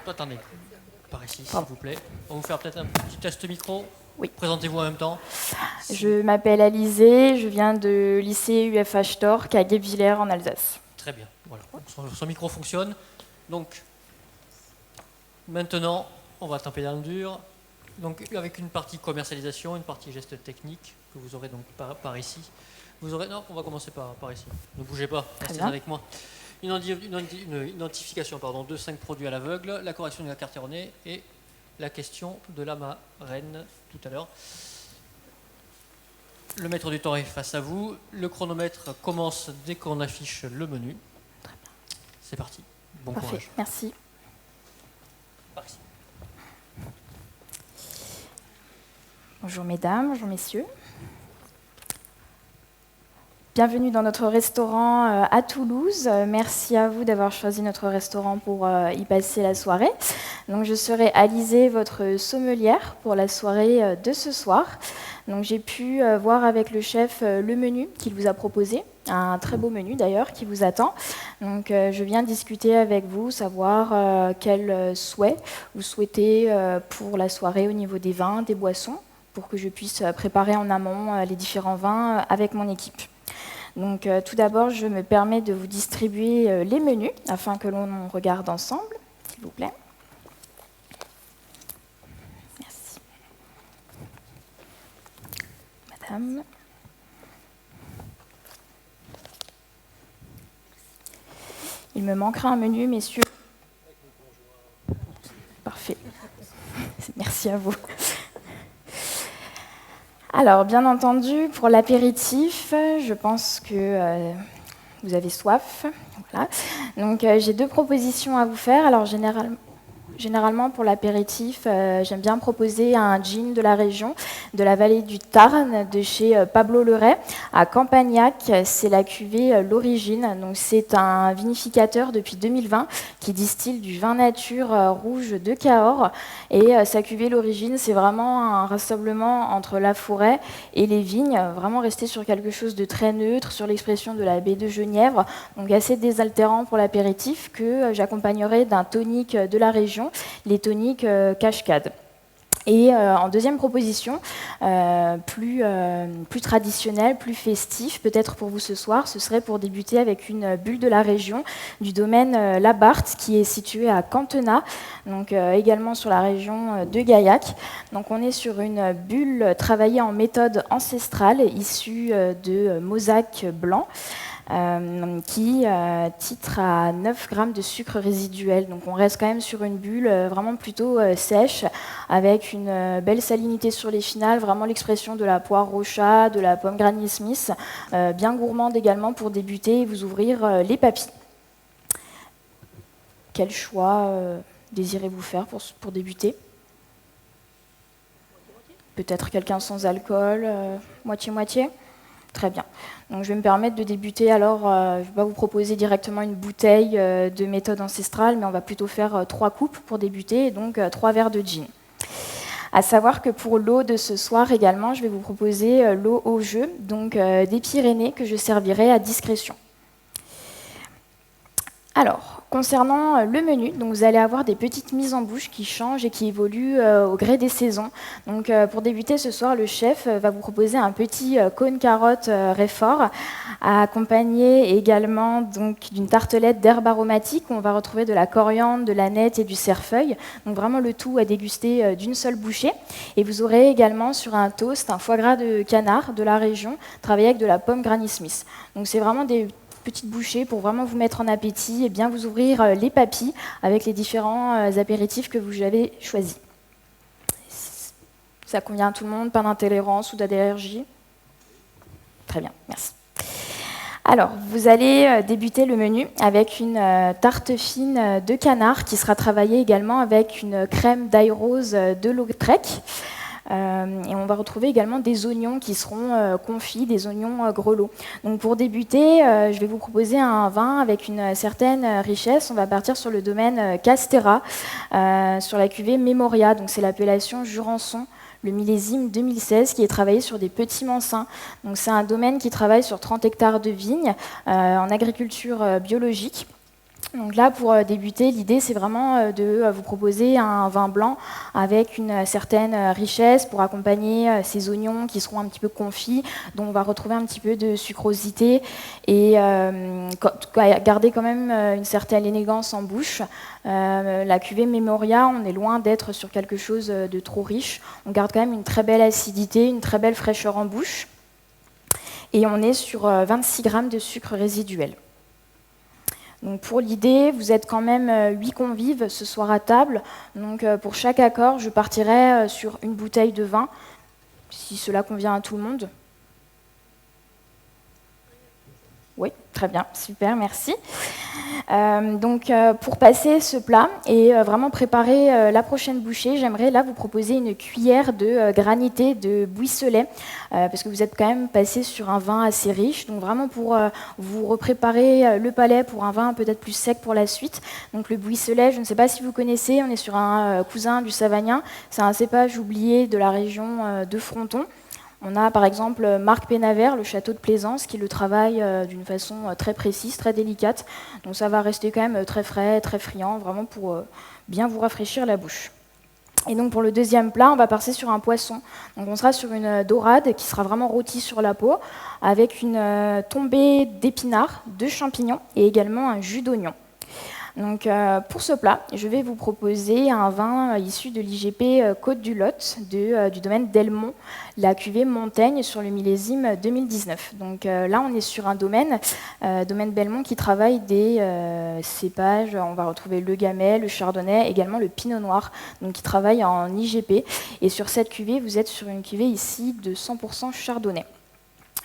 Attendez, par ici, s'il Pardon. vous plaît. On va vous faire peut-être un petit test micro. Oui. Présentez-vous en même temps. Je m'appelle Alizée, je viens de lycée UFH Torque à Guebwiller en Alsace. Très bien, voilà. Son micro fonctionne. Donc, maintenant, on va taper dans le dur. Donc, avec une partie commercialisation, une partie geste technique que vous aurez donc par ici. Vous aurez, non, on va commencer par ici. Ne bougez pas, restez avec moi. Une identification de 5 produits à l'aveugle, la correction de la carte erronée et la question de la marraine tout à l'heure. Le maître du temps est face à vous. Le chronomètre commence dès qu'on affiche le menu. C'est parti. Bon Parfait. courage. Merci. Par ici. Bonjour mesdames, bonjour messieurs. Bienvenue dans notre restaurant à Toulouse. Merci à vous d'avoir choisi notre restaurant pour y passer la soirée. Donc, je serai Alizée, votre sommelière pour la soirée de ce soir. Donc, j'ai pu voir avec le chef le menu qu'il vous a proposé, un très beau menu d'ailleurs qui vous attend. Donc, je viens discuter avec vous, savoir quels souhaits vous souhaitez pour la soirée au niveau des vins, des boissons, pour que je puisse préparer en amont les différents vins avec mon équipe. Donc, tout d'abord, je me permets de vous distribuer les menus afin que l'on regarde ensemble, s'il vous plaît. Merci. Madame. Il me manquera un menu, messieurs. Parfait. Merci à vous. Alors, bien entendu, pour l'apéritif, je pense que vous avez soif. Voilà. Donc, j'ai deux propositions à vous faire. Alors, généralement, pour l'apéritif, j'aime bien proposer un gin de la région, de la vallée du Tarn, de chez Pablo Leray, à Campagnac. C'est la cuvée L'Origine. Donc, c'est un vinificateur depuis 2020 qui distille du vin nature rouge de Cahors. Et sa cuvée L'Origine, c'est vraiment un rassemblement entre la forêt et les vignes, vraiment rester sur quelque chose de très neutre, sur l'expression de la baie de Genièvre, donc assez désaltérant pour l'apéritif, que j'accompagnerai d'un tonique de la région, les toniques Cascade. Et en deuxième proposition, plus traditionnelle, plus festif, peut-être pour vous ce soir, ce serait pour débuter avec une bulle de la région du domaine Labarthe, qui est situé à Cantenat, donc également sur la région de Gaillac. Donc on est sur une bulle travaillée en méthode ancestrale, issue de mosaque blanc, qui titre à 9 grammes de sucre résiduel. Donc on reste quand même sur une bulle vraiment plutôt sèche, avec une belle salinité sur les finales, vraiment l'expression de la poire Rocha, de la pomme Granny Smith, bien gourmande également pour débuter et vous ouvrir les papilles. Quel choix désirez-vous faire pour débuter ? Peut-être quelqu'un sans alcool, moitié-moitié ? Très bien. Donc, je vais me permettre de débuter. Alors, je ne vais pas vous proposer directement une bouteille de méthode ancestrale, mais on va plutôt faire 3 coupes pour débuter, et donc 3 verres de gin. À savoir que pour l'eau de ce soir également, je vais vous proposer l'eau au jeu, donc des Pyrénées que je servirai à discrétion. Alors, concernant le menu, donc vous allez avoir des petites mises en bouche qui changent et qui évoluent au gré des saisons. Donc, pour débuter ce soir, le chef va vous proposer un petit cône carotte Réfort, accompagné également d'une tartelette d'herbes aromatiques. On va retrouver de la coriandre, de l'aneth et du cerfeuil. Donc vraiment le tout à déguster d'une seule bouchée. Et vous aurez également sur un toast un foie gras de canard de la région, travaillé avec de la pomme Granny Smith. Donc c'est vraiment des petites bouchées pour vraiment vous mettre en appétit et bien vous ouvrir les papilles avec les différents apéritifs que vous avez choisis. Ça convient à tout le monde, pas d'intolérance ou d'allergie? Très bien, merci. Alors, vous allez débuter le menu avec une tarte fine de canard qui sera travaillée également avec une crème d'ail rose de Lautrec. Et on va retrouver également des oignons qui seront confits, des oignons grelots. Donc pour débuter, je vais vous proposer un vin avec une certaine richesse. On va partir sur le domaine Castera, sur la cuvée Memoria. Donc c'est l'appellation Jurançon, le millésime 2016, qui est travaillé sur des petits mansins. Donc c'est un domaine qui travaille sur 30 hectares de vignes en agriculture biologique. Donc là, pour débuter, l'idée, c'est vraiment de vous proposer un vin blanc avec une certaine richesse pour accompagner ces oignons qui seront un petit peu confits, dont on va retrouver un petit peu de sucrosité et garder quand même une certaine élégance en bouche. La cuvée Memoria, on est loin d'être sur quelque chose de trop riche. On garde quand même une très belle acidité, une très belle fraîcheur en bouche. Et on est sur 26 grammes de sucre résiduel. Donc pour l'idée, vous êtes quand même 8 convives ce soir à table. Donc pour chaque accord, je partirai sur une bouteille de vin, si cela convient à tout le monde. Oui, très bien, super, merci. Pour passer ce plat et vraiment préparer la prochaine bouchée, j'aimerais là vous proposer une cuillère de granité de Buisselet, parce que vous êtes quand même passé sur un vin assez riche, donc vraiment pour vous repréparer le palais pour un vin peut-être plus sec pour la suite. Donc le Buisselet, je ne sais pas si vous connaissez, on est sur un cousin du Savagnin, c'est un cépage oublié de la région de Fronton. On a par exemple Marc Pénavert, le château de Plaisance, qui le travaille d'une façon très précise, très délicate. Donc ça va rester quand même très frais, très friand, vraiment pour bien vous rafraîchir la bouche. Et donc pour le deuxième plat, on va passer sur un poisson. Donc on sera sur une dorade qui sera vraiment rôtie sur la peau, avec une tombée d'épinards, de champignons et également un jus d'oignon. Donc, pour ce plat, je vais vous proposer un vin issu de l'IGP Côte du Lot du domaine Delmont, la cuvée Montaigne sur le millésime 2019. Donc là, on est sur un domaine Belmont qui travaille des cépages. On va retrouver le Gamay, le Chardonnay, également le Pinot Noir, donc qui travaille en IGP. Et sur cette cuvée, vous êtes sur une cuvée ici de 100% Chardonnay.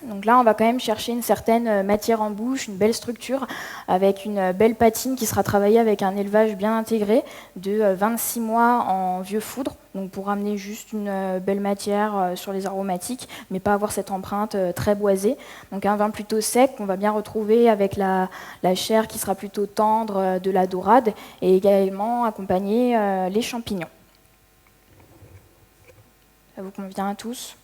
Donc là, on va quand même chercher une certaine matière en bouche, une belle structure, avec une belle patine qui sera travaillée avec un élevage bien intégré de 26 mois en vieux foudre, donc pour amener juste une belle matière sur les aromatiques, mais pas avoir cette empreinte très boisée. Donc un vin plutôt sec qu'on va bien retrouver avec la chair qui sera plutôt tendre de la dorade, et également accompagner les champignons. Ça vous convient à tous ?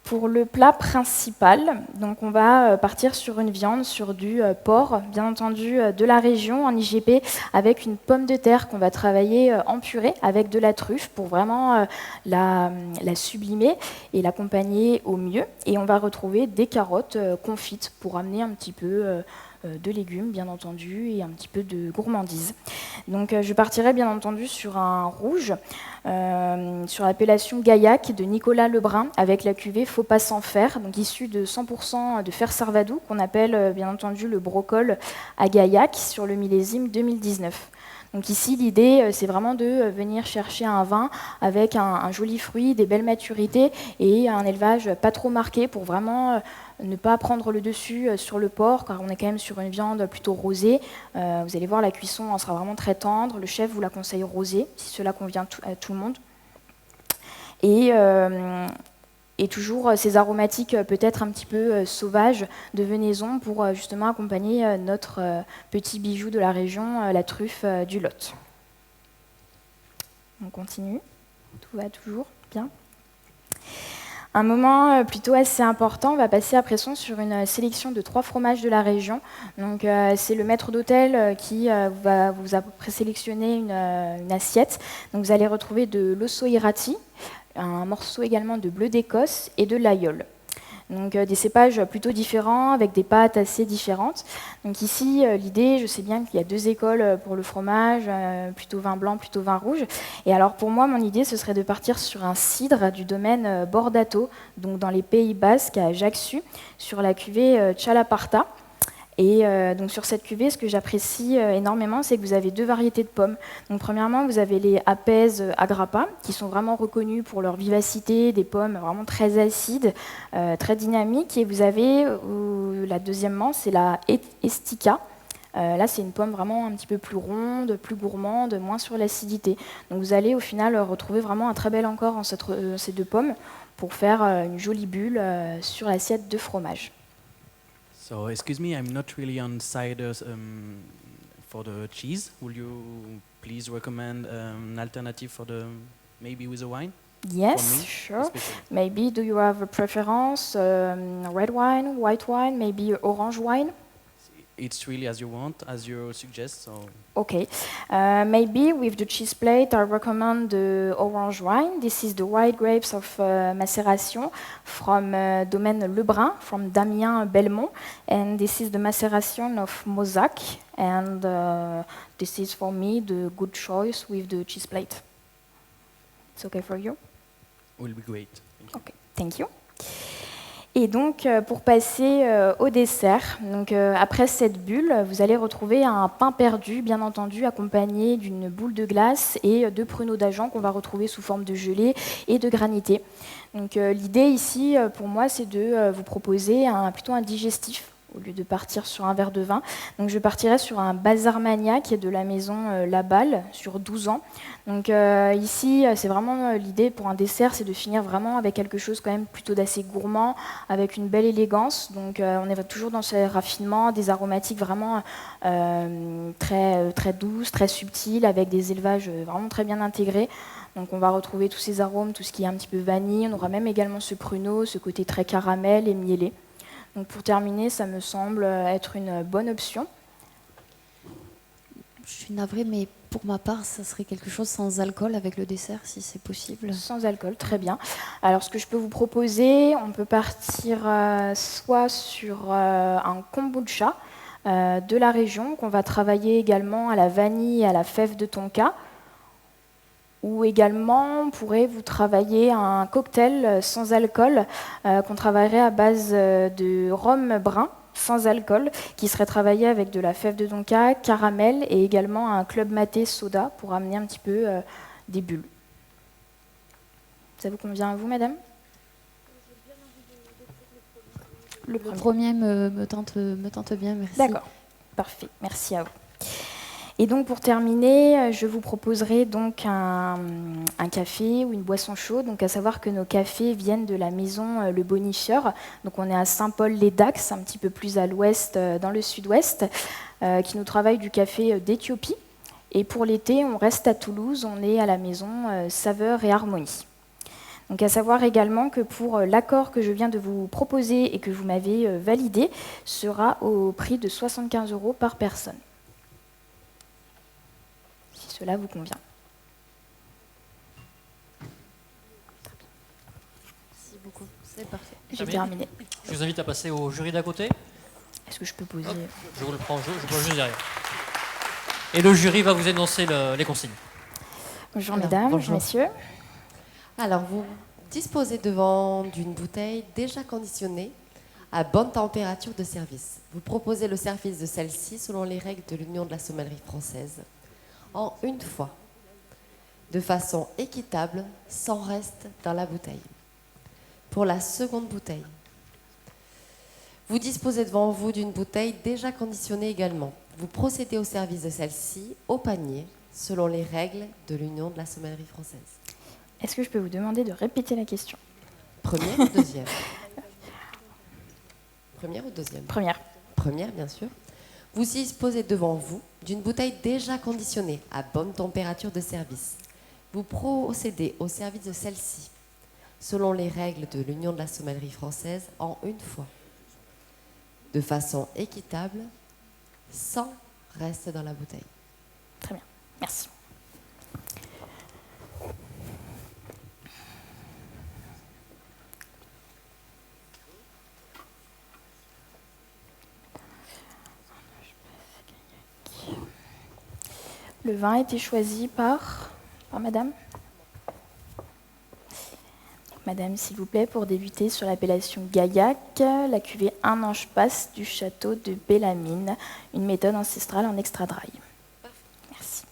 Pour le plat principal, donc on va partir sur une viande, sur du porc, bien entendu de la région en IGP, avec une pomme de terre qu'on va travailler en purée avec de la truffe pour vraiment la sublimer et l'accompagner au mieux. Et on va retrouver des carottes confites pour amener un petit peu de légumes, bien entendu, et un petit peu de gourmandise. Donc je partirai bien entendu sur un rouge, sur l'appellation Gaillac de Nicolas Lebrun, avec la cuvée Faut pas s'en faire, donc issue de 100% de fer Sarvadou, qu'on appelle bien entendu le brocol à Gaillac, sur le millésime 2019. Donc ici, l'idée, c'est vraiment de venir chercher un vin avec un joli fruit, des belles maturités et un élevage pas trop marqué pour vraiment ne pas prendre le dessus sur le porc, car on est quand même sur une viande plutôt rosée. Vous allez voir, la cuisson sera vraiment très tendre. Le chef vous la conseille rosée, si cela convient à tout le monde. Et toujours ces aromatiques peut-être un petit peu sauvages de venaison pour justement accompagner notre petit bijou de la région, la truffe du Lot. On continue, tout va toujours bien. Un moment plutôt assez important, on va passer à présent sur une sélection de 3 fromages de la région. Donc c'est le maître d'hôtel qui va vous présélectionner une assiette. Donc vous allez retrouver de l'osso irati, un morceau également de bleu d'Écosse et de l'aïeul. Donc des cépages plutôt différents, avec des pâtes assez différentes. Donc ici, l'idée, je sais bien qu'il y a 2 écoles pour le fromage, plutôt vin blanc, plutôt vin rouge. Et alors pour moi, mon idée, ce serait de partir sur un cidre du domaine Bordato, donc dans les Pays Basques, à Ajaccio, sur la cuvée Chalaparta. Et donc sur cette cuvée, ce que j'apprécie énormément, c'est que vous avez 2 variétés de pommes. Donc premièrement, vous avez les Apez Agrappa, qui sont vraiment reconnus pour leur vivacité, des pommes vraiment très acides, très dynamiques. Et vous avez, la deuxièmement, c'est la Estica. Là, c'est une pomme vraiment un petit peu plus ronde, plus gourmande, moins sur l'acidité. Donc vous allez au final retrouver vraiment un très bel encore en ces 2 pommes pour faire une jolie bulle sur l'assiette de fromage. So, excuse me, I'm not really on ciders for the cheese. Will you please recommend an alternative for maybe with a wine? Yes, for me, sure. especially. Maybe do you have a preference? Red wine, white wine, maybe orange wine? it's really as you want, as you suggest. So Okay. Maybe with the cheese plate, I recommend the orange wine. This is the white grapes of macération from Domaine Lebrun, from Damien Belmont. And this is the macération of Mossack. And this is for me the good choice with the cheese plate. It's okay for you? will be great. Thank you. Okay, thank you. Et donc, pour passer au dessert, donc, après cette bulle, vous allez retrouver un pain perdu, bien entendu, accompagné d'une boule de glace et de pruneaux d'Agen qu'on va retrouver sous forme de gelée et de granité. Donc, l'idée ici, pour moi, c'est de vous proposer plutôt un digestif au lieu de partir sur un verre de vin. Donc, je partirai sur un Bazarmania qui est de la maison Laballe, sur 12 ans. Donc ici, c'est vraiment l'idée pour un dessert, c'est de finir vraiment avec quelque chose quand même plutôt d'assez gourmand, avec une belle élégance. Donc on est toujours dans ce raffinement, des aromatiques vraiment très douces, très subtiles, avec des élevages vraiment très bien intégrés. Donc on va retrouver tous ces arômes, tout ce qui est un petit peu vanille. On aura même également ce pruneau, ce côté très caramel et miellé. Donc pour terminer, ça me semble être une bonne option. Je suis navrée, mais pour ma part, ça serait quelque chose sans alcool avec le dessert, si c'est possible. Sans alcool, très bien. Alors, ce que je peux vous proposer, on peut partir soit sur un kombucha de la région, qu'on va travailler également à la vanille et à la fève de tonka, ou également, on pourrait vous travailler un cocktail sans alcool qu'on travaillerait à base de rhum brun, sans alcool, qui serait travaillé avec de la fève de tonka, caramel et également un club maté soda pour amener un petit peu des bulles. Ça vous convient à vous, madame? Le premier me tente bien, merci. D'accord, parfait, merci à vous. Et donc pour terminer, je vous proposerai donc un café ou une boisson chaude. Donc à savoir que nos cafés viennent de la maison Le Bonifieur. Donc on est à Saint-Paul-les-Dax, un petit peu plus à l'ouest, dans le sud-ouest, qui nous travaille du café d'Éthiopie. Et pour l'été, on reste à Toulouse, on est à la maison Saveur et Harmonie. Donc à savoir également que pour l'accord que je viens de vous proposer et que vous m'avez validé, sera au prix de 75 € par personne. Cela vous convient. Merci beaucoup, c'est parfait. J'ai terminé. Je vous invite à passer au jury d'à côté. Est-ce que je peux poser? Hop, je vous le prends, je pose juste derrière. Et le jury va vous énoncer les consignes. Bonjour Alors, mesdames, bonjour. messieurs. Alors, vous disposez devant d'une bouteille déjà conditionnée à bonne température de service. Vous proposez le service de celle-ci selon les règles de l'Union de la sommellerie française, en une fois, de façon équitable, sans reste dans la bouteille. Pour la seconde bouteille, vous disposez devant vous d'une bouteille déjà conditionnée également. Vous procédez au service de celle-ci au panier, selon les règles de l'Union de la sommellerie française. Est-ce que je peux vous demander de répéter la question? Première ou deuxième? Première ou deuxième? Première. Première, bien sûr. Vous disposez devant vous d'une bouteille déjà conditionnée à bonne température de service. Vous procédez au service de celle-ci, selon les règles de l'Union de la sommellerie française, en une fois, de façon équitable, sans reste dans la bouteille. Très bien, merci. Le vin a été choisi par madame. Madame, s'il vous plaît, pour débuter sur l'appellation Gaillac, la cuvée Un Ange Passe du château de Bellamine, une méthode ancestrale en extra dry. Merci.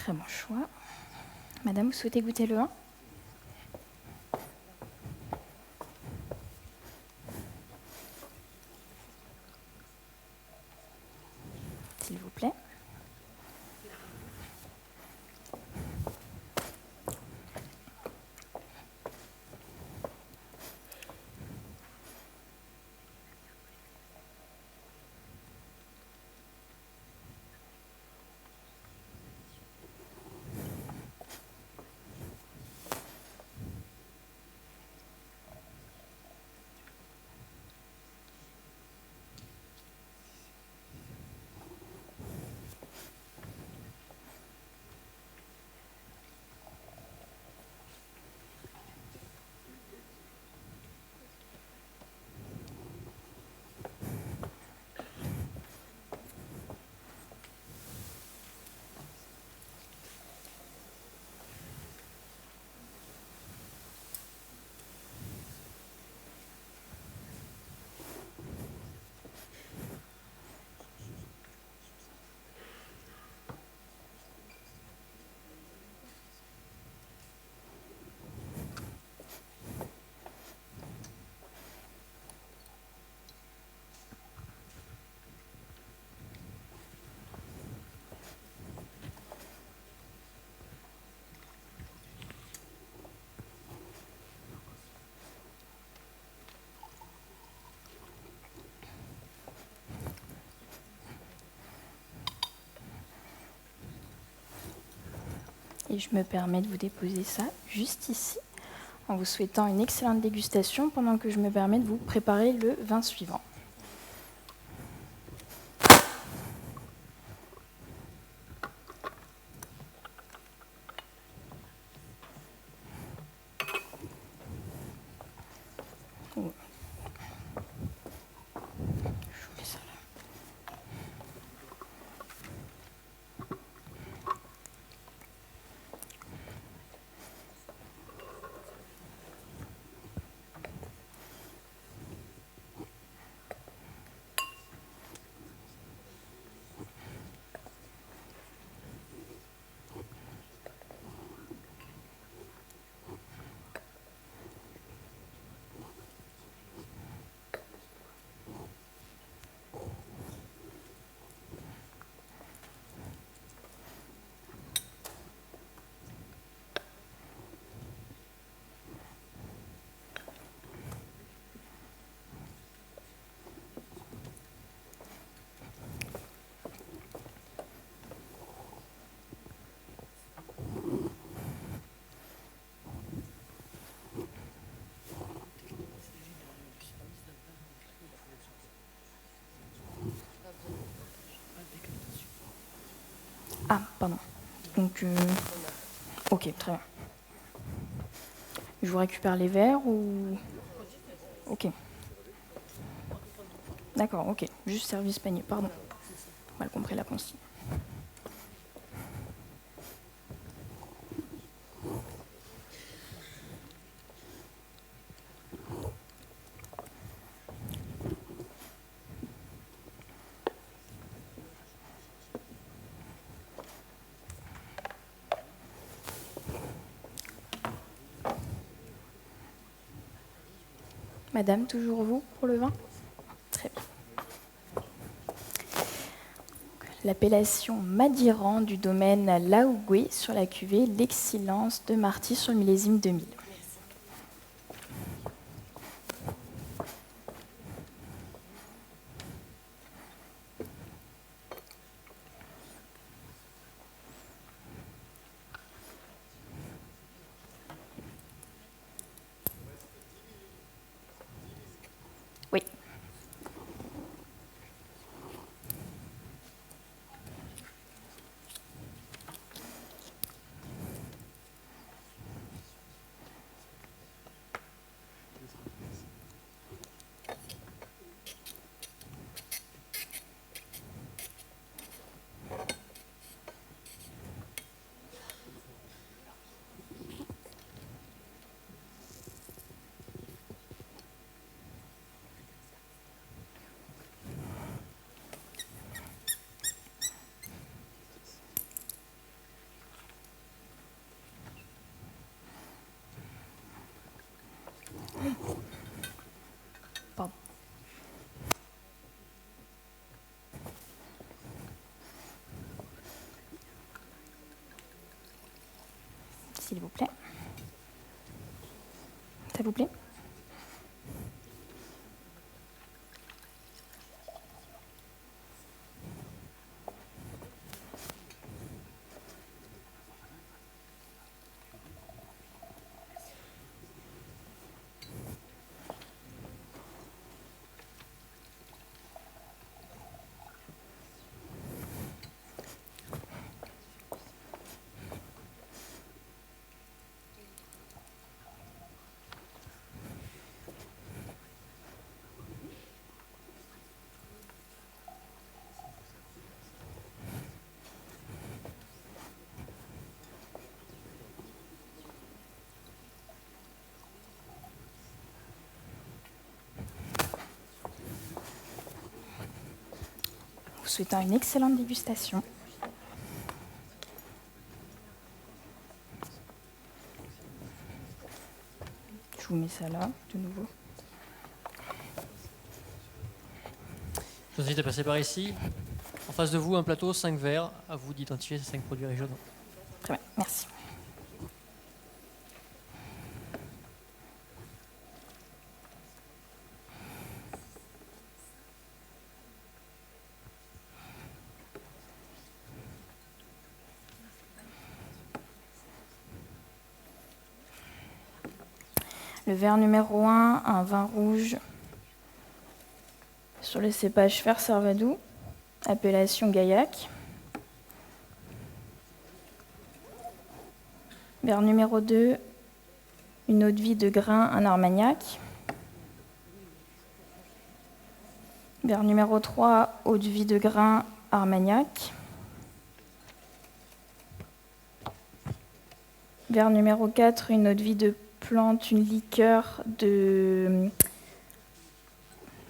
Très bon choix. Madame, vous souhaitez goûter le vin? S'il vous plaît. Et je me permets de vous déposer ça juste ici, en vous souhaitant une excellente dégustation pendant que je me permets de vous préparer le vin suivant. Ah, pardon. Donc, ok, très bien. Je vous récupère les verres ou... Ok. D'accord, ok. Juste service panier, pardon. Mal compris la consigne. Madame, toujours vous pour le vin? Très bien. L'appellation Madiran du domaine Laougoué sur la cuvée L'Excellence de Marty sur le millésime 2000. Oui. s'il vous plaît. Ça vous plaît? Vous souhaitant une excellente dégustation. Je vous mets ça là, de nouveau. Je vous invite à passer par ici. En face de vous, un plateau, 5 verres. À vous d'identifier ces 5 produits régionaux. Très bien, merci. Le verre numéro 1, un vin rouge sur le cépage Fer Servadou, appellation Gaillac. Verre numéro 2, une eau de vie de grain, un Armagnac. Verre numéro 3, eau de vie de grain, Armagnac. Verre numéro 4, une eau de vie de plante, une liqueur de...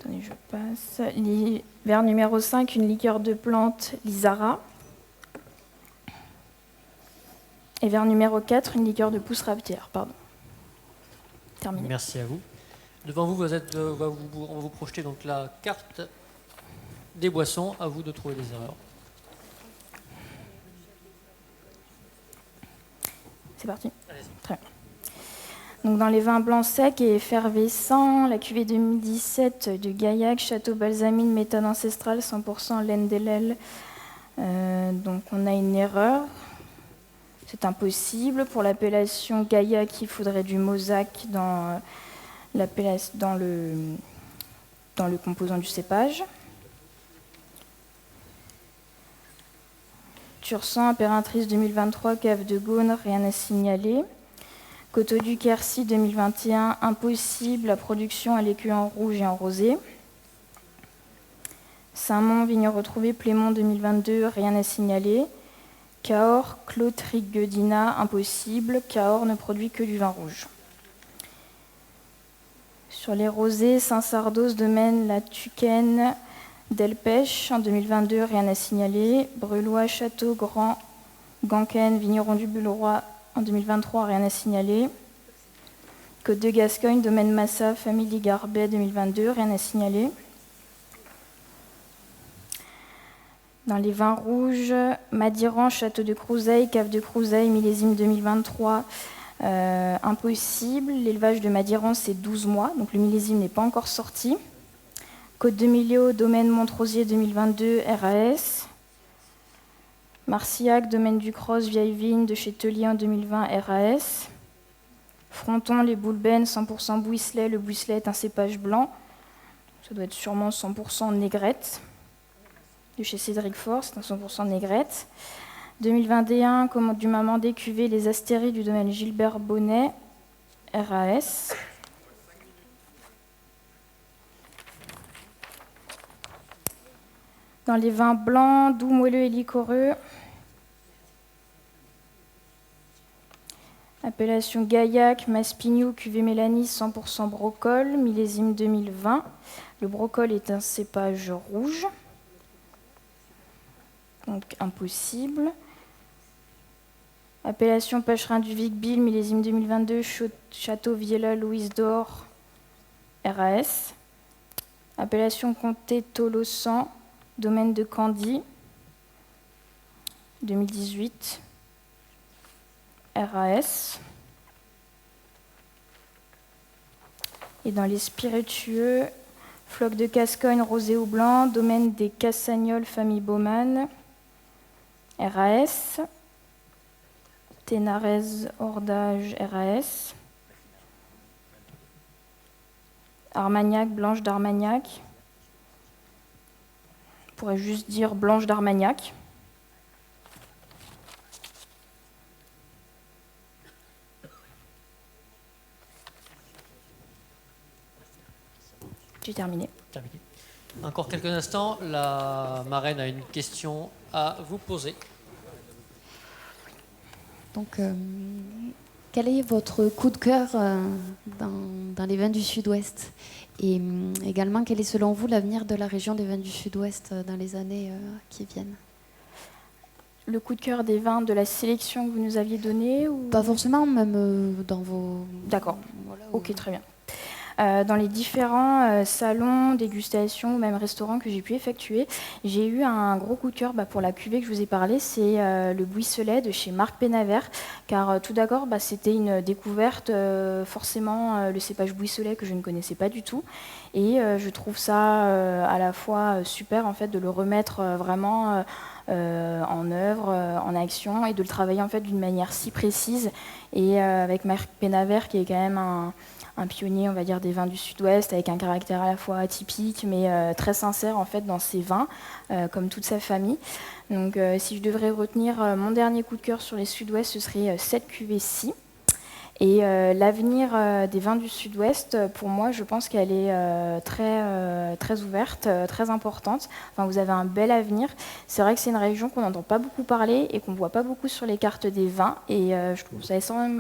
Attendez, je passe. Verre numéro 5, une liqueur de plante, Lizara. Et verre numéro 4, une liqueur de pousse rapière. Pardon. Terminé. Merci à vous. Devant vous, on va vous projeter donc la carte des boissons. À vous de trouver des erreurs. C'est parti. Très bien. Donc dans les vins blancs secs et effervescents, la cuvée 2017 de Gaillac, Château Balsamine, méthode ancestrale, 100% laine d'Hélène. Donc on a une erreur. C'est impossible. Pour l'appellation Gaillac, il faudrait du Mauzac dans le composant du cépage. Tursan, Impératrice 2023, Cave de Gaune, rien à signaler. Coteau du Quercy 2021, impossible, la production à l'écu en rouge et en rosé. Saint-Mont, Vignes retrouvées, Plémont 2022, rien à signaler. Cahors, Clos Triguedina, impossible, Cahors ne produit que du vin rouge. Sur les rosés, Saint-Sardos, Domaine, La Tucaine, Delpech, en 2022, rien à signaler. Brelois, Château, Grand, Ganquen, Vigneron du Bulleroy, en 2023, rien à signaler. Côte de Gascogne, Domaine Massa, Famille Garbet, 2022, rien à signaler. Dans les vins rouges, Madiran, Château de Crouseille, Cave de Crouseille, millésime 2023, impossible. L'élevage de Madiran, c'est 12 mois, donc le millésime n'est pas encore sorti. Côte de Millau, Domaine Montrosier 2022, RAS. Marcillac, Domaine du Cross, Vieille Vigne de chez Tellier en 2020, RAS. Fronton, les Boulbennes, 100% Bouisselet. Le Bouisselet est un cépage blanc. Ça doit être sûrement 100% Négrette. De chez Cédric Fort, c'est un 100% Négrette. 2021, commande du Maman des cuvées, les Astéries du domaine Gilbert Bonnet, RAS. Dans les vins blancs, doux, moelleux et liquoreux, appellation Gaillac, Maspignou, cuvée Mélanie, 100% Brocol, millésime 2020. Le Brocol est un cépage rouge, donc impossible. Appellation Pacherin du Vic-Bill, millésime 2022, Château Viella, Louise d'Or, RAS. Appellation Comté Tolosan, domaine de Candy, 2018, RAS. Et dans les spiritueux, Floc de Cascogne, rosé ou blanc, Domaine des Cassagnols, famille Baumann, RAS. Ténarèse, Hordage, RAS. Armagnac, Blanche d'Armagnac. On pourrait juste dire Blanche d'Armagnac. J'ai terminé. Terminé. Encore quelques instants, la marraine a une question à vous poser. Donc, quel est votre coup de cœur dans les vins du Sud-Ouest? Et également, quel est selon vous l'avenir de la région des vins du Sud-Ouest dans les années qui viennent? Le coup de cœur des vins de la sélection que vous nous aviez donnée ou... Pas forcément, même dans vos... D'accord, Voilà, ok, très bien. Dans les différents salons, dégustations ou même restaurants que j'ai pu effectuer, j'ai eu un gros coup de cœur pour la cuvée que je vous ai parlé, c'est le Buisselet de chez Marc Pénavert, car tout d'abord c'était une découverte, forcément le cépage Buisselet que je ne connaissais pas du tout, et je trouve ça à la fois super en fait de le remettre vraiment en œuvre, en action, et de le travailler en fait d'une manière si précise, et avec Marc Pénavert qui est quand même un pionnier, on va dire, des vins du Sud-Ouest, avec un caractère à la fois atypique, mais très sincère en fait dans ses vins, comme toute sa famille. Donc, si je devrais retenir mon dernier coup de cœur sur les Sud-Ouest, ce serait cette cuvée-ci. Et l'avenir des vins du Sud-Ouest, pour moi, je pense qu'elle est très ouverte, très importante. Enfin, vous avez un bel avenir. C'est vrai que c'est une région qu'on n'entend pas beaucoup parler et qu'on ne voit pas beaucoup sur les cartes des vins. Et je trouve ça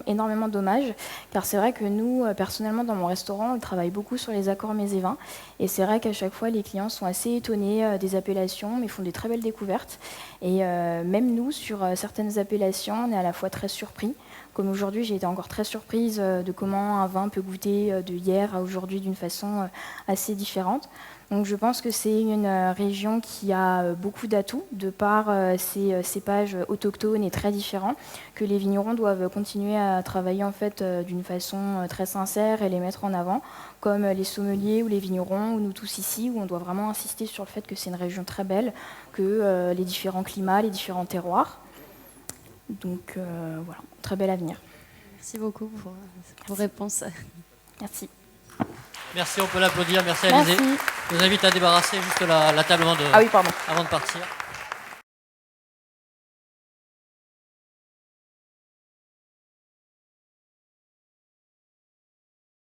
énormément dommage, car c'est vrai que nous, personnellement, dans mon restaurant, on travaille beaucoup sur les accords mets et vins. Et c'est vrai qu'à chaque fois, les clients sont assez étonnés des appellations, mais font des très belles découvertes. Et même nous, sur certaines appellations, on est à la fois très surpris. Comme aujourd'hui, j'ai été encore très surprise de comment un vin peut goûter de hier à aujourd'hui d'une façon assez différente. Donc je pense que c'est une région qui a beaucoup d'atouts de par ces cépages autochtones et très différents, que les vignerons doivent continuer à travailler en fait d'une façon très sincère et les mettre en avant, comme les sommeliers ou les vignerons ou nous tous ici, où on doit vraiment insister sur le fait que c'est une région très belle, que les différents climats, les différents terroirs. Donc voilà, très bel avenir. Merci beaucoup pour vos réponses. Merci. Merci, on peut l'applaudir. Merci Alizé. Je vous invite à débarrasser juste la table avant de partir.